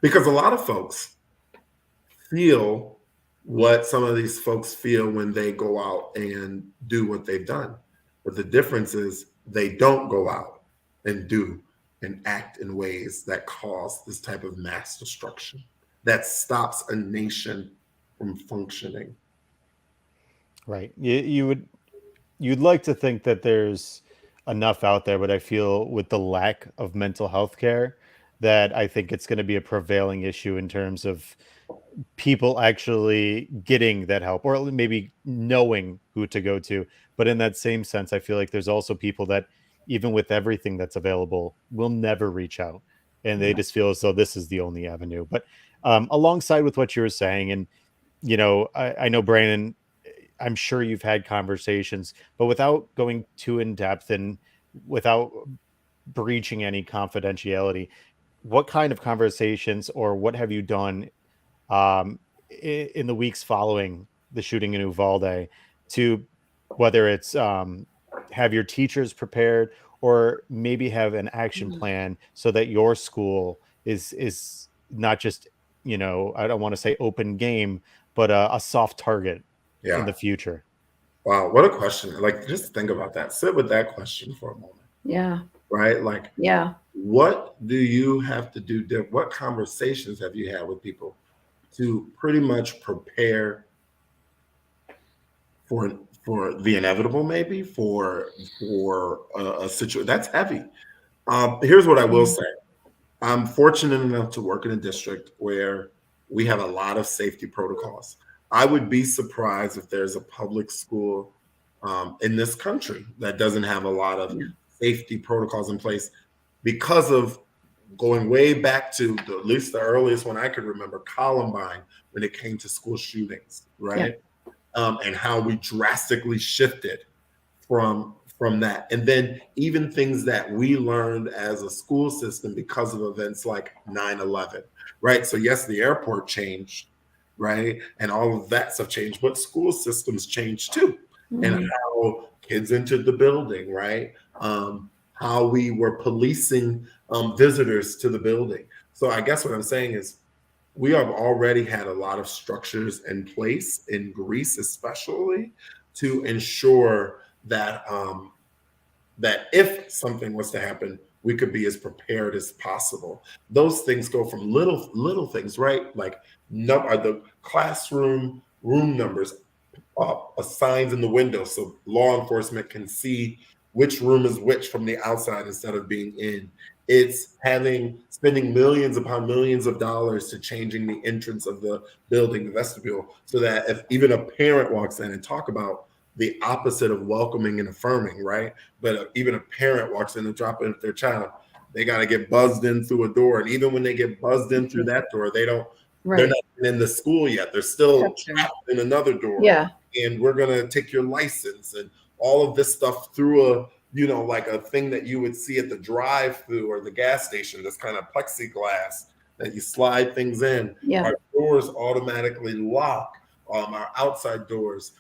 Because a lot of folks feel what some of these folks feel when they go out and do what they've done. But the difference is they don't go out and do and act in ways that cause this type of mass destruction that stops a nation from functioning. Right. You'd like to think that there's enough out there, but I feel with the lack of mental health care that I think it's going to be a prevailing issue in terms of people actually getting that help or maybe knowing who to go to. But in that same sense, I feel like there's also people that, even with everything that's available, will never reach out. And they Yeah. just feel as though this is the only avenue. But alongside with what you were saying, and, I know, Brandon, I'm sure you've had conversations, but without going too in depth and without breaching any confidentiality, what kind of conversations or what have you done um, in the weeks following the shooting in Uvalde to whether it's have your teachers prepared or maybe have an action Mhm. plan so that your school is not just, I don't want to say open game, but a soft target in Yeah. the future. Wow. What a question. Like, just think about that. Sit with that question for a moment, Yeah. right? Like, Yeah. what do you have to do? What conversations have you had with people to pretty much prepare for the inevitable, maybe for a situation that's heavy? Here's what I will Yeah. say. I'm fortunate enough to work in a district where we have a lot of safety protocols. I would be surprised if there's a public school in this country that doesn't have a lot of Yeah. safety protocols in place because of going way back to at least the earliest one I could remember, Columbine, when it came to school shootings, Yeah. right? And how we drastically shifted from that, and then even things that we learned as a school system because of events like 9/11, right? So yes, the airport changed, right, and all of that stuff changed, but school systems changed too, and Mhm. how kids entered the building, right? How we were policing visitors to the building. So I guess what I'm saying is we have already had a lot of structures in place in Greece, especially to ensure that that if something was to happen, we could be as prepared as possible. Those things go from little things, right? Like are the classroom room numbers, signs in the window so law enforcement can see which room is which from the outside instead of being in. It's spending millions upon millions of dollars to changing the entrance of the building, the vestibule, so that if even a parent walks in and talk about the opposite of welcoming and affirming, right? But even a parent walks in and drop in their child, they got to get buzzed in through a door. And even when they get buzzed in through that door, they're Right. not in the school yet. They're still Chapter. trapped in another door. Yeah. And we're going to take your license and all of this stuff through like a thing that you would see at the drive-through or the gas station, this kind of plexiglass that you slide things in. Yeah. Our doors automatically lock, our outside doors.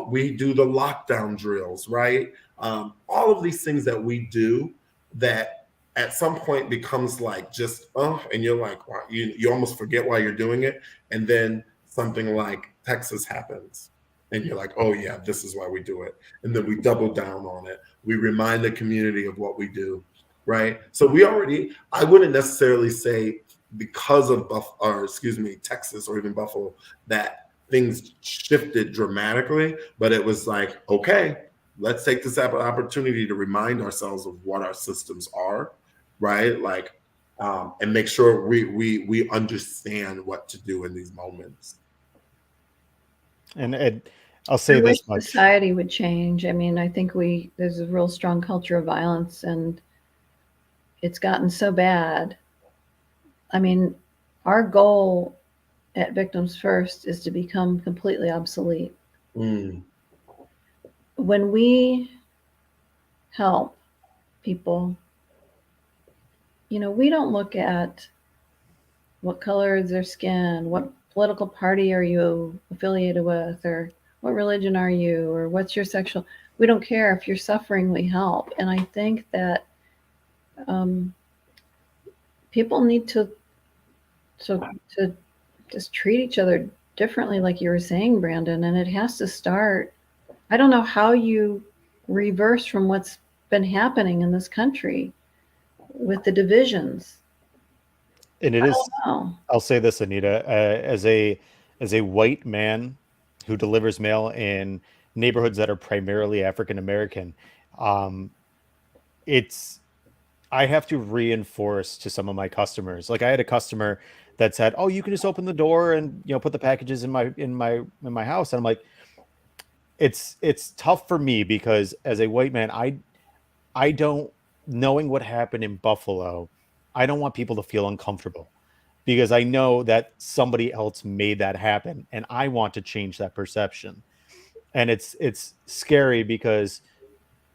We do the lockdown drills, right? All of these things that we do that at some point becomes like just and you're like, wow, you almost forget why you're doing it, and then something like Texas happens, and you're like, oh yeah, this is why we do it, and then we double down on it. We remind the community of what we do, right? So I wouldn't necessarily say because of Texas or even Buffalo that things shifted dramatically, but it was like, okay, let's take this opportunity to remind ourselves of what our systems are, right? Like, and make sure we understand what to do in these moments. And I'll I say wish this much. society would change. I mean, I think there's a real strong culture of violence, and it's gotten so bad. I mean, our goal at Victims First is to become completely obsolete. Mm, when we help people, we don't look at what color is their skin, what political party are you affiliated with, or what religion are you, or what's your sexual. We don't care. If you're suffering, we help. And I think that um, people need to to just treat each other differently, like you were saying, Brandon. And it has to start. I don't know how you reverse from what's been happening in this country with the divisions. And it I is, don't know. I'll say this, Anita, as a white man who delivers mail in neighborhoods that are primarily African American, um, it's I have to reinforce to some of my customers. Like I had a customer that said, "Oh, you can just open the door and put the packages in my house." And I'm like, it's tough for me because as a white man, I don't, knowing what happened in Buffalo, I don't want people to feel uncomfortable because I know that somebody else made that happen and I want to change that perception. And it's scary because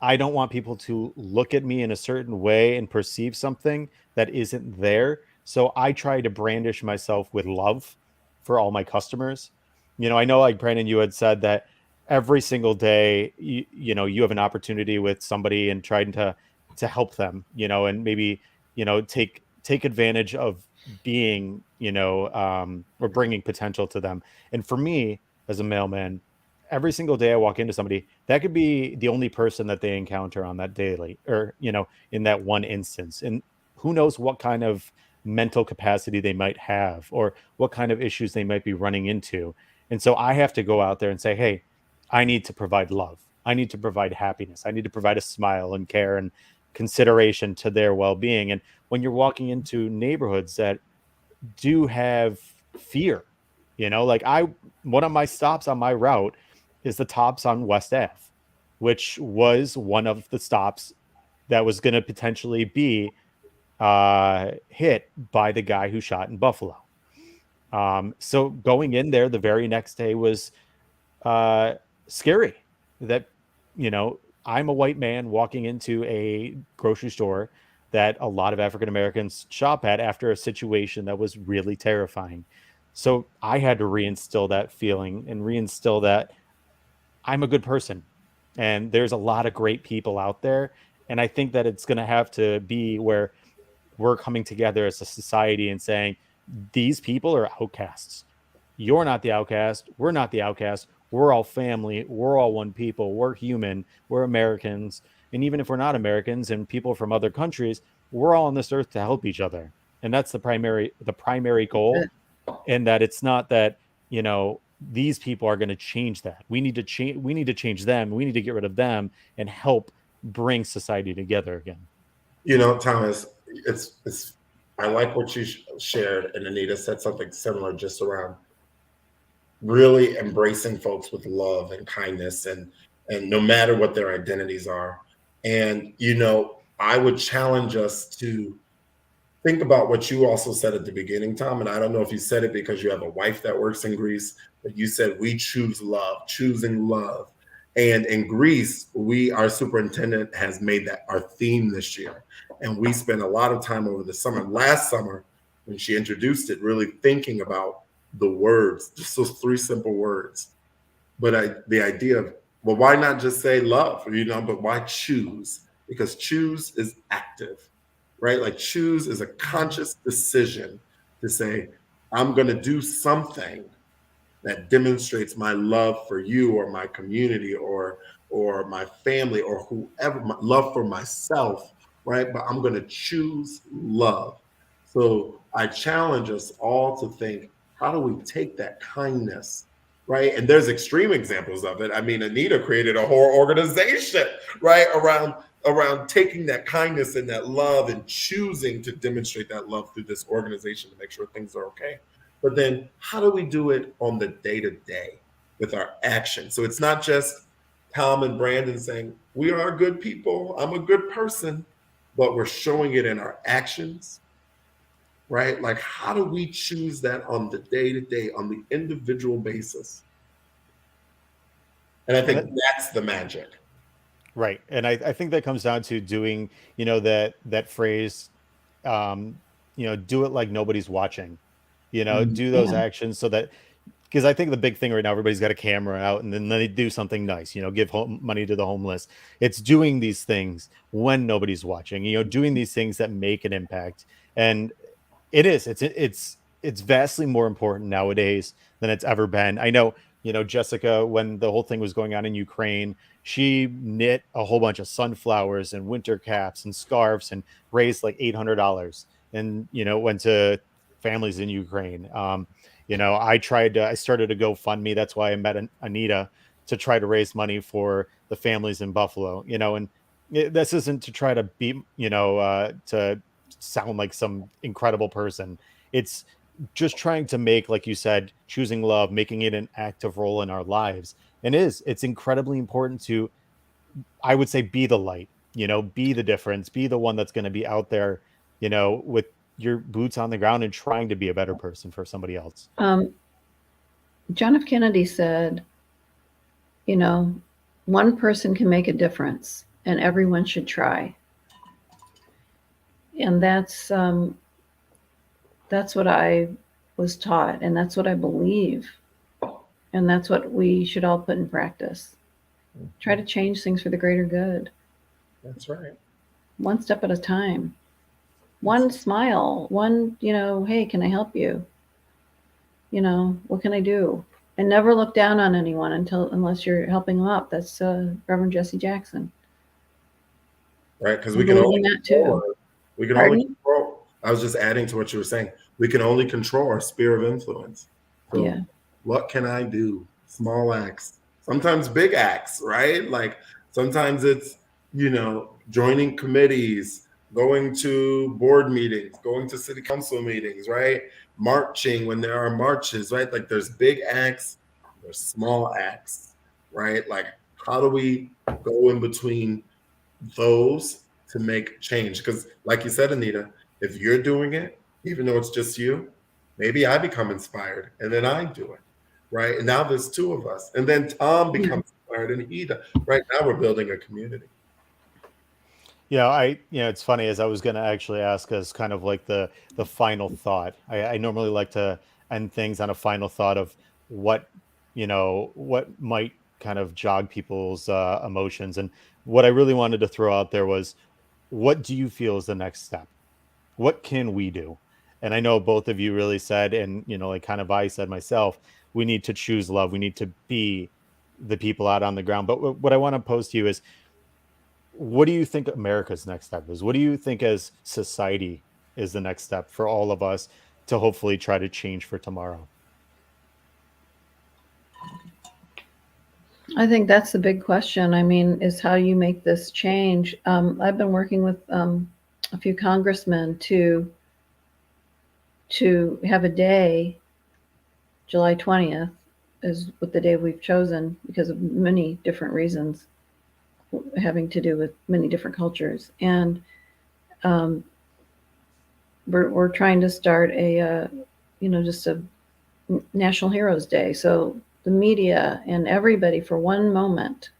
I don't want people to look at me in a certain way and perceive something that isn't there. So I try to brandish myself with love for all my customers. I know, like Brandon, you had said that every single day, you have an opportunity with somebody and trying to help them, and maybe, take advantage of being, or bringing potential to them. And for me, as a mailman, every single day I walk into somebody, that could be the only person that they encounter on that daily, or, in that one instance. And who knows what kind of mental capacity they might have or what kind of issues they might be running into. And so I have to go out there and say, hey, I need to provide love. I need to provide happiness. I need to provide a smile and care and consideration to their well being. And when you're walking into neighborhoods that do have fear. Like one of my stops on my route is the Tops on West Ave, which was one of the stops that was going to potentially be hit by the guy who shot in Buffalo. So going in there the very next day was uh, scary. That I'm a white man walking into a grocery store that a lot of African Americans shop at after a situation that was really terrifying. So I had to reinstill that feeling and reinstill that I'm a good person. And there's a lot of great people out there. And I think that it's going to have to be where we're coming together as a society and saying, these people are outcasts. You're not the outcast. We're not the outcast. We're all family. We're all one people. We're human. We're Americans. And even if we're not Americans and people from other countries, we're all on this earth to help each other. And that's the primary goal. And that it's not that, these people are going to change that. We need to change them. We need to get rid of them and help bring society together again. Thomas, it's I like what you shared, and Anita said something similar, just around really embracing folks with love and kindness, and no matter what their identities are. And I would challenge us to think about what you also said at the beginning, Tom. And I don't know if you said it because you have a wife that works in Greece, but you said we choose love, choosing love. And in Greece, our superintendent has made that our theme this year. And we spent a lot of time over the summer, last summer, when she introduced it, really thinking about the words, just those three simple words. But the idea of, well, why not just say love, but why choose? Because choose is active, right? Like choose is a conscious decision to say, I'm going to do something that demonstrates my love for you or my community or my family or whoever, my love for myself, right? But I'm going to choose love. So I challenge us all to think, how do we take that kindness, right? And there's extreme examples of it. I mean, Anita created a whole organization, right, around taking that kindness and that love and choosing to demonstrate that love through this organization to make sure things are okay. But then how do we do it on the day to day with our action? So it's not just Tom and Brandon saying, we are good people, I'm a good person, but we're showing it in our actions, right? Like, how do we choose that on the day to day, on the individual basis? And I And think that's the magic. right. And I think that comes down to doing, that phrase, um, do it like nobody's watching, do those Yeah. actions so that, because I think the big thing right now, everybody's got a camera out and then they do something nice, give money to the homeless. It's doing these things when nobody's watching, doing these things that make an impact. And it's vastly more important nowadays than it's ever been. I know, Jessica, when the whole thing was going on in Ukraine, she knit a whole bunch of sunflowers and winter caps and scarves and raised like $800 and, went to families in Ukraine. I started a GoFundMe. That's why I met Anita, to try to raise money for the families in Buffalo, and this isn't to try to be, to sound like some incredible person. It's just trying to make, like you said, choosing love, making it an active role in our lives. And it's incredibly important to, I would say, be the light, be the difference, be the one that's going to be out there, with your boots on the ground and trying to be a better person for somebody else. Um, John F. Kennedy said, you know, one person can make a difference, and everyone should try. And that's what I was taught, and that's what I believe, and that's what we should all put in practice. Try to change things for the greater good, That's right. one step at a time. One smile, one, hey, can I help you? What can I do? And never look down on anyone unless you're helping them up. That's Reverend Jesse Jackson. Right. Because I we can believe only in that control, too. we can only Pardon? control. I was just adding to what you were saying. We can only control our sphere of influence. So Yeah. what can I do? Small acts, sometimes big acts, right? Like sometimes it's, joining committees, going to board meetings, going to city council meetings, right? Marching when there are marches, right? Like there's big acts, there's small acts, right? Like how do we go in between those to make change? Because like you said, Anita, if you're doing it, even though it's just you, maybe I become inspired and then I do it, right? And now there's two of us, and then Tom Yeah. becomes inspired and he does. Right now we're building a community. It's funny, as I was going to actually ask as kind of like the final thought. I normally like to end things on a final thought of what, what might kind of jog people's emotions. And what I really wanted to throw out there was, what do you feel is the next step? What can we do? And I know both of you really said, and like kind of I said myself, we need to choose love. We need to be the people out on the ground. But what I want to pose to you is, what do you think America's next step is? What do you think as society is the next step for all of us to hopefully try to change for tomorrow? I think that's the big question. I mean, is how you make this change. I've been working with a few congressmen to have a day, July 20th, is what the day we've chosen because of many different reasons having to do with many different cultures. And um, we're trying to start just a National Heroes Day. So the media and everybody for one moment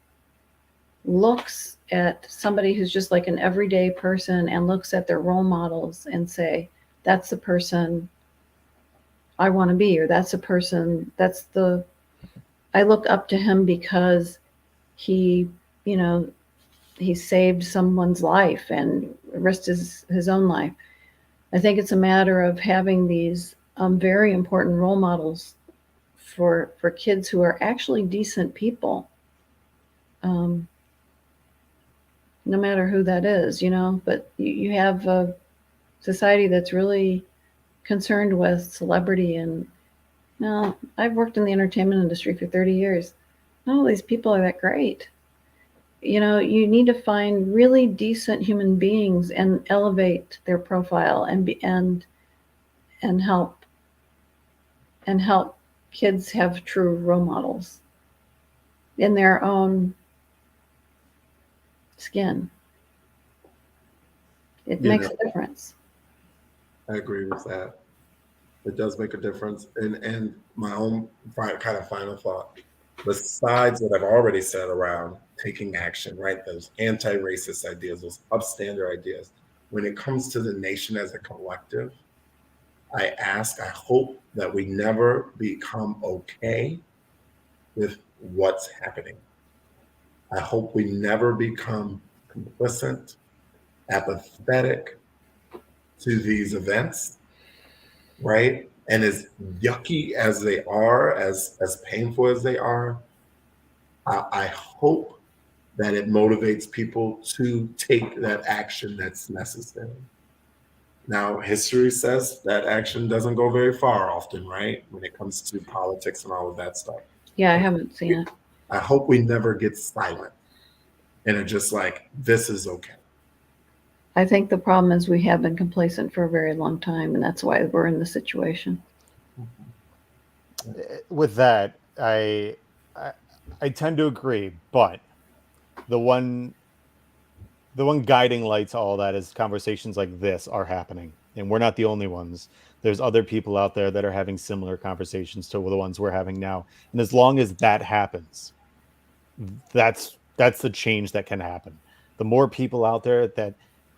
looks at somebody who's just like an everyday person and looks at their role models and say, that's the person I want to be, or that's a person, I look up to him because he, you know, he saved someone's life and risked his own life. I think it's a matter of having these very important role models for kids who are actually decent people, um, no matter who that is, But you have a society that's really concerned with celebrity. And now I've worked in the entertainment industry for 30 years. Not all these people are that great. You need to find really decent human beings and elevate their profile and help kids have true role models in their own skin. It You makes know, a difference. I agree with that. It does make a difference. And my own kind of final thought. besides what I've already said around taking action, right? Those anti-racist ideas, those upstander ideas. When it comes to the nation as a collective, I hope that we never become okay with what's happening. I hope we never become complicit, apathetic to these events, right? And as yucky as they are, as painful as they are, I hope that it motivates people to take that action that's necessary. Now, history says that action doesn't go very far often, right? When it comes to politics and all of that stuff. Yeah, I haven't seen it. I hope we never get silent and are just like, this is okay. I think the problem is we have been complacent for a very long time, and that's why we're in the situation. With that, I tend to agree, but the one guiding light to all that is conversations like this are happening, and we're not the only ones. There's other people out there that are having similar conversations to the ones we're having now, and as long as that happens, that's the change that can happen. The more people out there that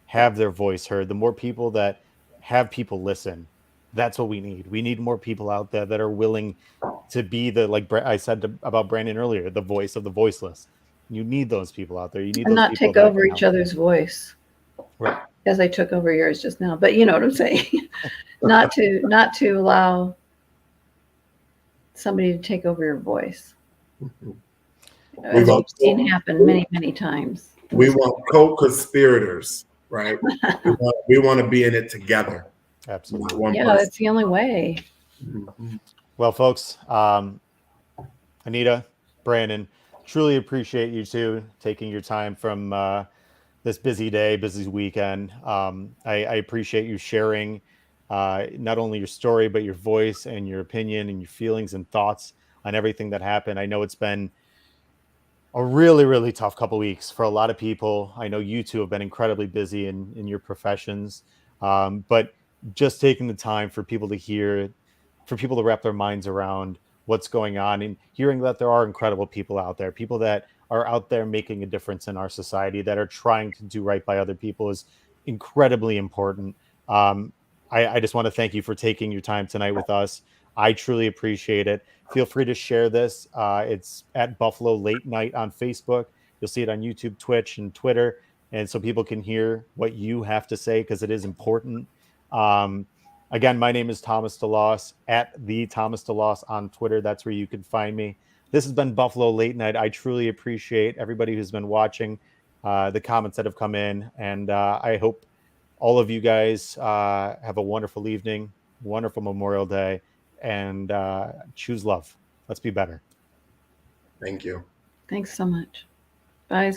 have their voice heard, the more people that have people listen, that's what we need. We need more people out there that are willing to be the, like I said about Brandon earlier, the voice of the voiceless. You need those people out there. You need And those not people take that over can each help. other's voice. Right. As I took over yours just now. But you know what I'm saying. not to allow somebody to take over your voice. As we've seen happen many, many times. We want co-conspirators, right? we want to be in it together. Absolutely. Yeah, that's the only way. Mm-hmm. Well, folks, Anita, Brandon, truly appreciate you two taking your time from this busy day, busy weekend. I appreciate you sharing not only your story, but your voice and your opinion and your feelings and thoughts on everything that happened. I know it's been a really, really tough couple weeks for a lot of people. I know you two have been incredibly busy in your professions, but just taking the time for people to hear, for people to wrap their minds around what's going on, and hearing that there are incredible people out there, people that are out there making a difference in our society, that are trying to do right by other people, is incredibly important. I just want to thank you for taking your time tonight with us. I truly appreciate it. Feel free to share this. It's at Buffalo Late Night on Facebook. You'll see it on YouTube, Twitch, and Twitter. And so people can hear what you have to say, because it is important. Again, my name is Thomas DeLoss, at the Thomas DeLoss on Twitter. That's where you can find me. This has been Buffalo Late Night. I truly appreciate everybody who's been watching, the comments that have come in. And I hope all of you guys have a wonderful evening, wonderful Memorial Day, and choose love. Let's be better. Thank you. Thanks so much. Bye.